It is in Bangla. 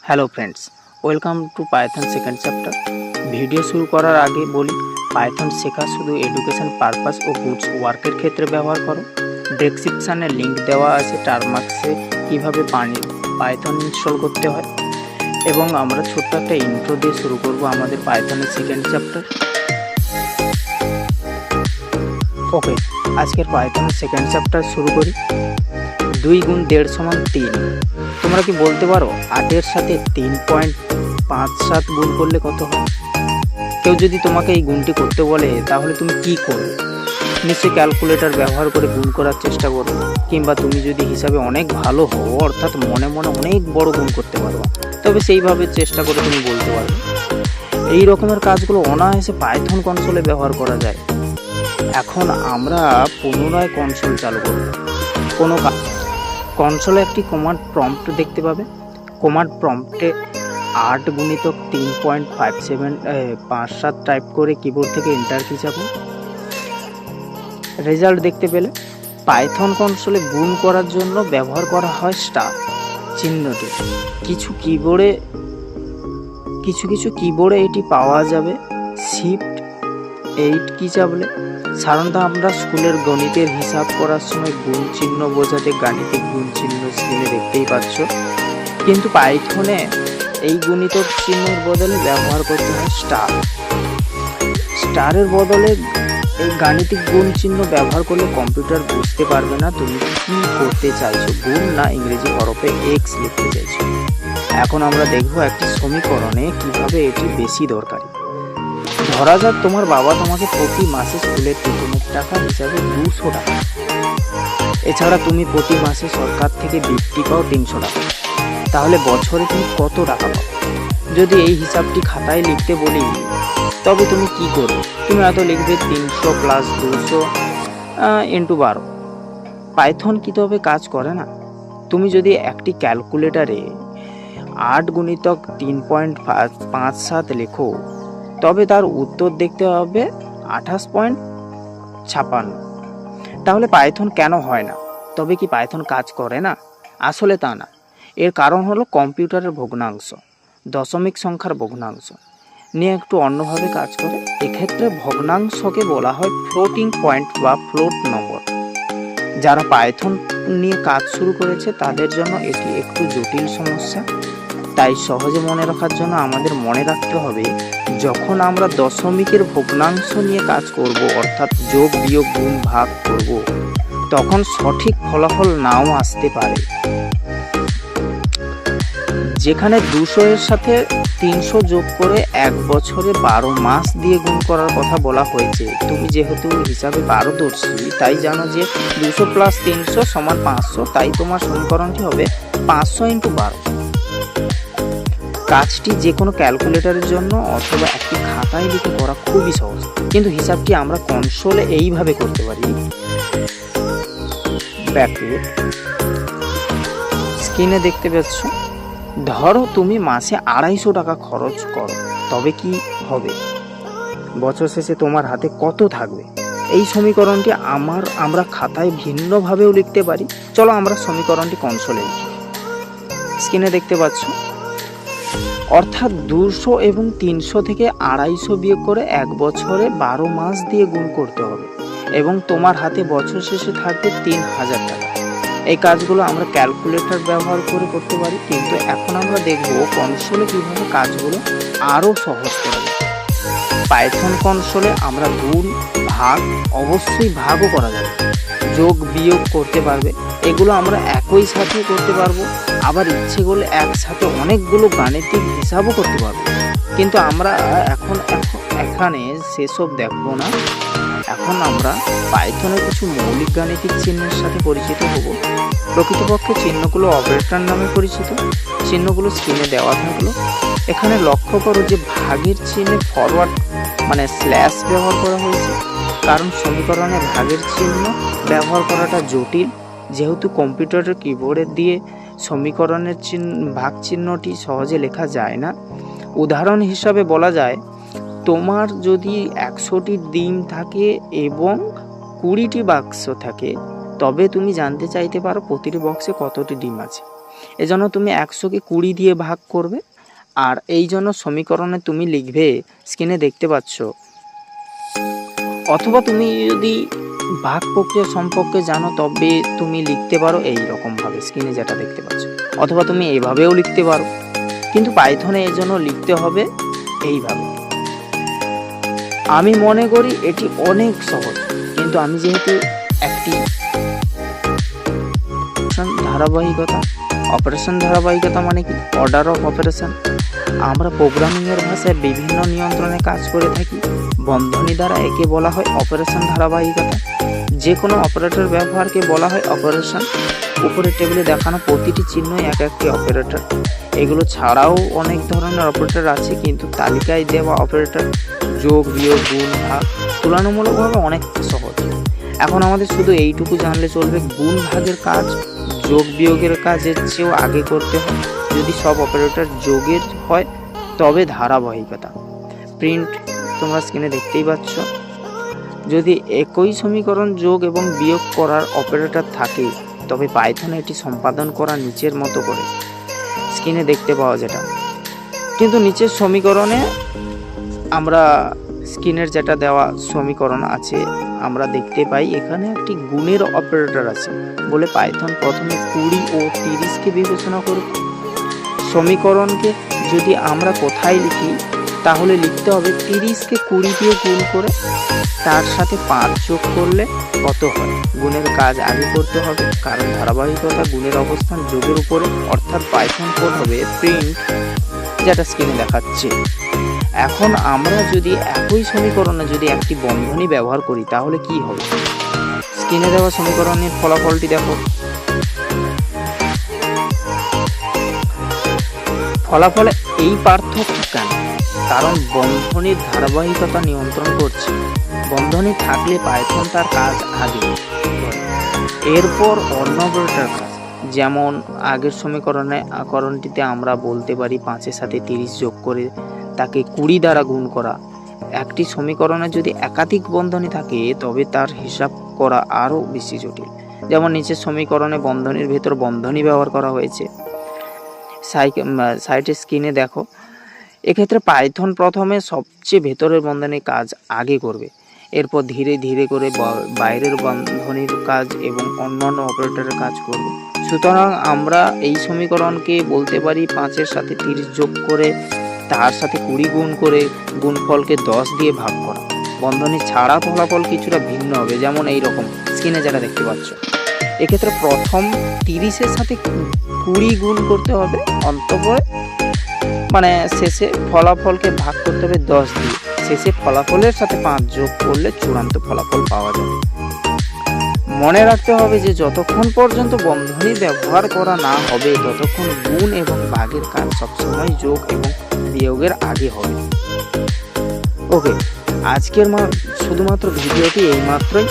Hello friends, welcome to Python second chapter. Video শুরু করার আগে বলি, পাইথন শেখা শুধু এডুকেশন পারপাস ও গুডস ওয়ার্কের ক্ষেত্রে ব্যবহার করো। ডেসক্রিপশানে লিঙ্ক দেওয়া আছে টার্মার্কসে কীভাবে পাইথন ইনস্টল করতে হয়। এবং আমরা ছোট্ট একটা ইন্ট্রো দিয়ে শুরু করব আমাদের পাইথনের সেকেন্ড চ্যাপ্টার। ওকে, আজকের পাইথনের সেকেন্ড চ্যাপ্টার শুরু করি। 2 গুণ 1.5 সমান 3। তোমরা কি বলতে পারো 8-এর সাথে 3.57 গুণ করলে কত হয়? কেউ যদি তোমাকে এই গুণটি করতে বলে তাহলে তুমি কি করবে? নিশ্চয়ই ক্যালকুলেটর ব্যবহার করে গুণ করার চেষ্টা করবে, কিংবা তুমি যদি হিসাবে অনেক ভালো হও, অর্থাৎ মনে মনে অনেক বড় গুণ করতে পারো, তবে সেইভাবে চেষ্টা করে তুমি বলতে পারবে। এই রকমের কাজগুলো অনায়াসে পাইথন কনসোলে ব্যবহার করা যায়। এখন আমরা পুনরায় কনসোল চালু করব। কোনো কনসোলে একটি কমান্ড প্রম্পট দেখতে পাবে। কমান্ড প্রম্পটে 8 গুণিতক 3.57 টাইপ করে কিবোর্ড থেকে এন্টার কি চাপো। রেজাল্ট দেখতে পেলে। পাইথন কনসোলে গুণ করার জন্য ব্যবহার করা হয় স্টার চিহ্নটি। কিছু কিবোর্ডে এটি পাওয়া যাবে শিফট 8 কি চাপলে। সাধারণত আমরা স্কুলের গণিতের হিসাব করার সময় গুণ চিহ্ন বোঝাতে গাণিতিক গুণ চিহ্ন স্ক্রিনে দেখতেই পাচ্ছ, কিন্তু পাইথনে এই গুণিতক চিহ্নের বদলে ব্যবহার করতে হয় স্টার। স্টারের বদলে এই গাণিতিক গুণ চিহ্ন ব্যবহার করলে কম্পিউটার বুঝতে পারবে না তুমি কি করতে চাইছো, গুণ না ইংরেজি হরফে এক্স লিখতে চাইছো। এখন আমরা দেখব একটি সমীকরণে কিভাবে এটি বেশি দরকারি। ধরা যাক তোমার বাবা তোমাকে প্রতি মাসে স্কুলের টিফিনের টাকা হিসাবে 200 টাকা, এছাড়া তুমি প্রতি মাসে সরকার থেকে বৃত্তি পাও 300 টাকা। তাহলে বছরে তুমি কত টাকা পাও? যদি এই হিসাবটি খাতায় লিখতে বলি তবে তুমি কি করবে? তুমি হয়তো লিখবে 300 প্লাস 200 ইন্টু 12। পাইথন কি তবে কাজ করে না? তুমি যদি একটি ক্যালকুলেটারে 8 গুণিতক 3.57 লেখো, তবে তার উত্তর দেখতে হবে 28.56। তাহলে পাইথন কেন হয় না? তবে কি পাইথন কাজ করে না? আসলে তা না। এর কারণ হলো কম্পিউটারের ভগ্নাংশ, দশমিক সংখ্যার ভগ্নাংশ নিয়ে একটু অন্যভাবে কাজ করে। এক্ষেত্রে ভগ্নাংশকে বলা হয় ফ্লোটিং পয়েন্ট বা ফ্লোট নম্বর। যারা পাইথন নিয়ে কাজ শুরু করেছে তাদের জন্য এটি একটু জটিল সমস্যা। তাই সহজে মনে রাখার জন্য আমাদের মনে রাখতে হবে, যখন আমরা দশমিকের ভগ্নাংশ নিয়ে কাজ করব, অর্থাৎ যোগ বিয়োগ গুণ ভাগ করব, তখন সঠিক ফলাফল নাও আসতে পারে। যেখানে 200 এর সাথে 300 যোগ করে 1 বছরে 12 মাস দিয়ে গুণ করার কথা বলা হয়েছে, তুমি যেহেতু হিসাবে পারদর্শী তাই জানো যে 200 প্লাস 300 সমান 500, তাই তোমার সমীকরণটি হবে 500 ইন্টু 12। কাজটি যে কোনো ক্যালকুলেটরের জন্য অথবা একটি খাতায় লিখে করা খুবই সহজ, কিন্তু হিসাবটি আমরা কনসোলে এইভাবে করতে পারি। স্ক্রিনে দেখতে পাচ্ছ, ধরো তুমি মাসে 250 টাকা খরচ করো, তবে কি হবে? বছর শেষে তোমার হাতে কত থাকবে? এই সমীকরণটি আমরা খাতায় ভিন্নভাবেও লিখতে পারি। চলো আমরা সমীকরণটি কনসোলে লিখি। স্ক্রিনে দেখতে পাচ্ছ, অর্থাৎ 200 এবং 300 থেকে 250 বিয়োগ করে 1 বছরে 12 মাস দিয়ে গুণ করতে হবে, এবং তোমার হাতে বছর শেষে থাকবে 3000 টাকা। এই কাজগুলো আমরা ক্যালকুলেটর ব্যবহার করে করতে পারি, কিন্তু এখন আমরা দেখব কনসোলে কীভাবে কাজগুলো আরও সহজ করা যায়। পাইথন কনসোলে আমরা গুণ, ভাগ, অবশ্যই ভাগও করা যাবে, যোগ বিয়োগ করতে পারবে, এগুলো আমরা একই সাথে করতে পারবো। আবার ইচ্ছে করলে একসাথে অনেকগুলো গাণিতিক হিসাবও করতে পারবো, কিন্তু আমরা এখানে সেসব দেখব না। এখন আমরা পাইথনের কিছু মৌলিক গাণিতিক চিহ্নের সাথে পরিচিত হব। প্রকৃতপক্ষে চিহ্নগুলো অপারেটর নামে পরিচিত। চিহ্নগুলো স্ক্রিনে দেওয়া থাকলো। এখানে লক্ষ্য করো যে ভাগের চিহ্নে ফরওয়ার্ড মানে স্ল্যাশ ব্যবহার করা হয়েছে, কারণ সমীকরণে ভাগের চিহ্ন ব্যবহার করাটা জটিল। যেহেতু কম্পিউটারের কিবোর্ডের দিয়ে সমীকরণের ভাগ চিহ্নটি সহজে লেখা যায় না। উদাহরণ হিসাবে বলা যায়, তোমার যদি 100টি ডিম থাকে এবং 20টি বাক্স থাকে, তবে তুমি জানতে চাইতে পারো প্রতিটি বক্সে কতটি ডিম আছে। এজন্য তুমি 100কে 20 দিয়ে ভাগ করবে। আর এই জন্য সমীকরণে তুমি লিখবে, স্ক্রিনে দেখতে পাচ্ছ, অথবা তুমি যদি ভাগ প্রক্রিয়া সম্পর্কে জানো তবে তুমি লিখতে পারো এই রকম ভাবে, স্ক্রিনে যেটা দেখতে পাচ্ছ, অথবা তুমি এভাবেও লিখতে পারো, কিন্তু পাইথনে এর জন্য লিখতে হবে এইভাবে। আমি মনে করি এটি অনেক সহজ, কিন্তু আমি যেহেতু একটি অপারেশন ধারাবাহিকতা মানে কি, অর্ডার অফ অপারেশন, আমরা প্রোগ্রামিংয়ের ভাষায় বিভিন্ন নিয়ন্ত্রণে কাজ করে থাকি। বন্ধনী দ্বারা একে বলা হয় অপারেশন ধারাবাহিকতা। যে কোনো অপারেটর ব্যবহারকে বলা হয় অপারেশন। উপরের টেবিলে দেখানো প্রতিটি চিহ্নই এক একটি অপারেটর। এগুলো ছাড়াও অনেক ধরনের অপারেটর আছে, কিন্তু তালিকায় দেওয়া অপারেটর যোগ, বিয়োগ, গুণ, ভাগ তুলনামূলকভাবে অনেক সহজ। এখন আমাদের শুধু এইটুকু জানলে চলবে, গুণ ভাগের কাজ যোগ বিয়োগের কাজের চেয়েও আগে করতে হয়। যদি সব অপারেটর যোগের হয় তবে ধারাবাহিকতা। প্রিন্ট তোমরা স্ক্রিনে দেখতেই পাচ্ছ। যদি একই সমীকরণ যোগ এবং বিয়োগ করার অপারেটর থাকে তবে পাইথনে এটি সম্পাদন করা নিচের মতো করে, স্ক্রিনে দেখতে পাওয়া যেটা। কিন্তু নিচের সমীকরণে আমরা স্ক্রিনের যেটা দেওয়া সমীকরণ আছে আমরা দেখতে পাই এখানে একটি গুণের অপারেটর আছে বলে পাইথন প্রথমে 20 ও 30কে বিবেচনা করবে। সমীকরণকে যদি আমরা কোথায় লিখি তাহলে লিখতে হবে 30কে 20 দিয়ে গুণ করে তার সাথে 5 যোগ করলে কত হয়। গুণের কাজ আগে করতে হবে, কারণ ধারাবাহিকতা গুণের অবস্থান যোগের উপরে। অর্থাৎ পাইথন কোড হবে প্রিন্ট, যেটা স্ক্রিনে দেখাচ্ছে। এখন আমরা যদি একই সমীকরণে যদি একটি বন্ধনী ব্যবহার করি তাহলে কি হবে, স্ক্রিনে দেওয়া সমীকরণের ফলাফলটি দেখো। ফলাফলে এই পার্থক্য কেন? কারণ বন্ধনীর ধারাবাহিকতা নিয়ন্ত্রণ করছে। বন্ধনী থাকলে পাইথন তার কাজ আগে করে, এরপর অন্য অপারেটর কাজ। যেমন আগের সমীকরণটিতে আমরা বলতে পারি 5-এর সাথে 30 যোগ করে তাকে 20 দ্বারা গুণ করা। একটি সমীকরণে যদি একাধিক বন্ধনী থাকে তবে তার হিসাব করা আরও বেশি জটিল। যেমন নিচের সমীকরণে বন্ধনীর ভেতর বন্ধনী ব্যবহার করা হয়েছে, সাইটের স্ক্রিনে দেখো। এক্ষেত্রে পাইথন প্রথমে সবচেয়ে ভেতরের বন্ধনীর কাজ আগে করবে, এরপর ধীরে ধীরে করে বাইরের বন্ধনীর কাজ এবং অন্যান্য অপারেটরের কাজ করবে। সুতরাং আমরা এই সমীকরণকে বলতে পারি 5-এর সাথে 30 যোগ করে তার সাথে 20 গুণ করে গুণফলকে 10 দিয়ে ভাগ করা। বন্ধনী ছাড়া ফলাফল কিছুটা ভিন্ন হবে, যেমন এই রকম স্ক্রিনে যেটা দেখতে পাচ্ছ। এক্ষেত্রে প্রথম 30-এর সাথে 20 গুণ করতে হবে, অন্তপর মানে শেষে ফলাফলকে ভাগ করতে হবে 10 দিয়ে। শেষে ফলাফলের সাথে 5 যোগ করলে চূড়ান্ত ফলাফল পাওয়া যাবে। মনে রাখতে হবে যে যতক্ষণ পর্যন্ত বন্ধনী ব্যবহার করা না হবে ততক্ষণ গুণ এবং ভাগের কাজ সবসময় যোগ এবং বিয়োগের আগে হবে। ওকে, আজকের শুধুমাত্র ভিডিওটি এইমাত্রই।